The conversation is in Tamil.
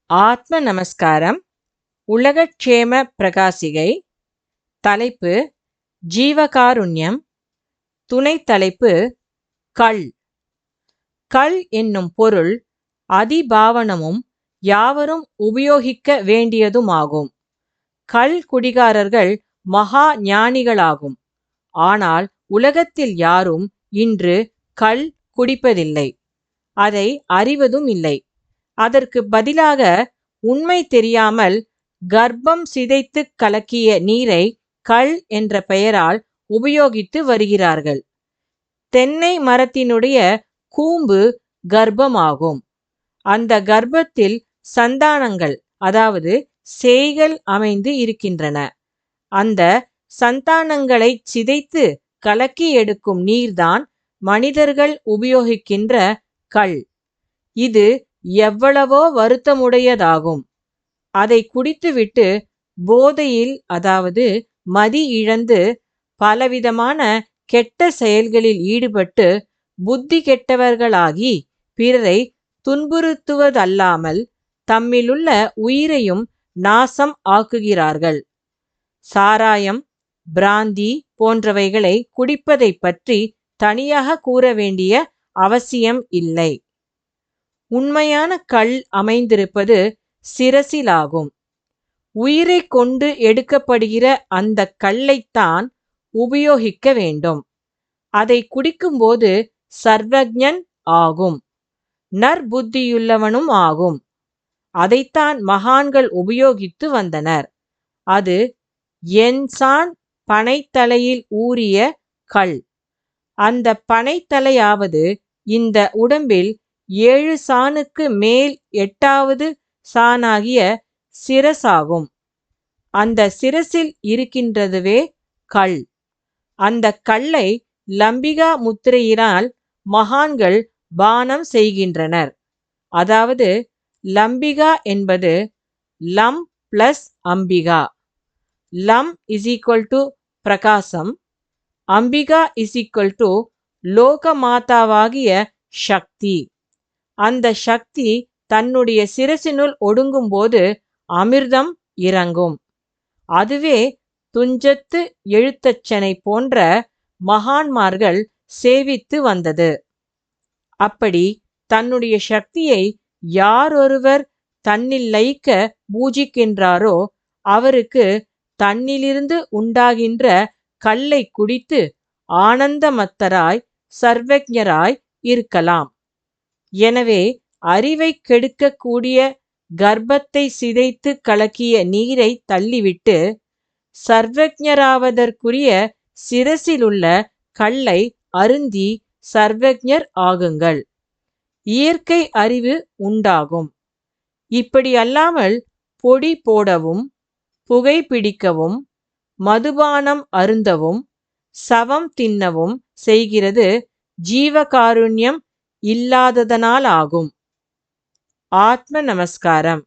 ஆத்ம நமஸ்காரம். உலகக்ஷேம பிரகாசிகை. தலைப்பு ஜீவகாருண்யம். துணை தலைப்பு கள். கள் என்னும் பொருள் அதிபாவனமும் யாவரும் உபயோகிக்க வேண்டியதுமாகும். கள் குடிகாரர்கள் மகா ஞானிகளாகும். ஆனால் உலகத்தில் யாரும் இன்று கள் குடிப்பதில்லை, அதை அறிவதும் இல்லை. அதற்கு பதிலாக உண்மை தெரியாமல் கர்ப்பம் சிதைத்து கலக்கிய நீரை கள் என்ற பெயரால் உபயோகித்து வருகிறார்கள். தென்னை மரத்தினுடைய கூம்பு கர்ப்பமாகும். அந்த கர்ப்பத்தில் சந்தானங்கள், அதாவது சேய்கள் அமைந்து இருக்கின்றன. அந்த சந்தானங்களை சிதைத்து கலக்கி எடுக்கும் நீர்தான் மனிதர்கள் உபயோகிக்கின்ற கள். இது எவ்வளவோ வருத்தமுடையதாகும். அதை குடித்துவிட்டு போதையில், அதாவது மதி இழந்து பலவிதமான கெட்ட செயல்களில் ஈடுபட்டு புத்தி கெட்டவர்களாகி பிறரை துன்புறுத்துவதல்லாமல் தம்மிலுள்ள உயிரையும் நாசம் ஆக்குகிறார்கள். சாராயம், பிராந்தி போன்றவைகளை குடிப்பதை பற்றி தனியாக கூற வேண்டிய அவசியம் இல்லை. உண்மையான கள் அமைந்திருப்பது சிரசிலாகும். உயிரை கொண்டு எடுக்கப்படுகிற அந்த கள்ளைத்தான் உபயோகிக்க வேண்டும். அதை குடிக்கும்போது சர்வஜன் ஆகும், நற்புத்தியுள்ளவனும் ஆகும். அதைத்தான் மகான்கள் உபயோகித்து வந்தனர். அது எண்சாண் பனைத்தலையில் ஊறிய கள். அந்த பனைத்தலையாவது இந்த உடம்பில் 7 சாணுக்கு மேல் 8வது சாணாகிய சிரசாகும். அந்த சிரசில் இருக்கின்றதுவே கள். அந்த கல்லை லம்பிகா முத்திரையினால் மகான்கள் பானம் செய்கின்றனர். அதாவது லம்பிகா என்பது லம் பிளஸ் அம்பிகா. லம் = பிரகாசம், அம்பிகா = லோகமாதாவாகிய சக்தி. அந்த சக்தி தன்னுடைய சிரசினுள் ஒடுங்கும்போது அமிர்தம் இறங்கும். அதுவே துஞ்சத்து எழுத்தச்சனை போன்ற மகான்மார்கள் சேவித்து வந்தது. அப்படி தன்னுடைய சக்தியை யாரொருவர் தன்னில் லயிக்க பூஜிக்கின்றாரோ அவருக்கு தன்னிலிருந்து உண்டாகின்ற கல்லை குடித்து ஆனந்தமத்தராய் சர்வஜராய் இருக்கலாம். எனவே அறிவை கெடுக்கக்கூடிய கர்ப்பத்தை சிதைத்து கலக்கிய நீரை தள்ளிவிட்டு சர்வஜராவதற்குரிய சிரசிலுள்ள கல்லை அருந்தி சர்வஜர் ஆகுங்கள். இயற்கை அறிவு உண்டாகும். இப்படி அல்லாமல் பொடி போடவும், புகைப்பிடிக்கவும், மதுபானம் அருந்தவும், சவம் தின்னவும் செய்கிறது ஜீவகாருண்யம் இல்லாததனாலாகும். ஆத்ம நமஸ்காரம்.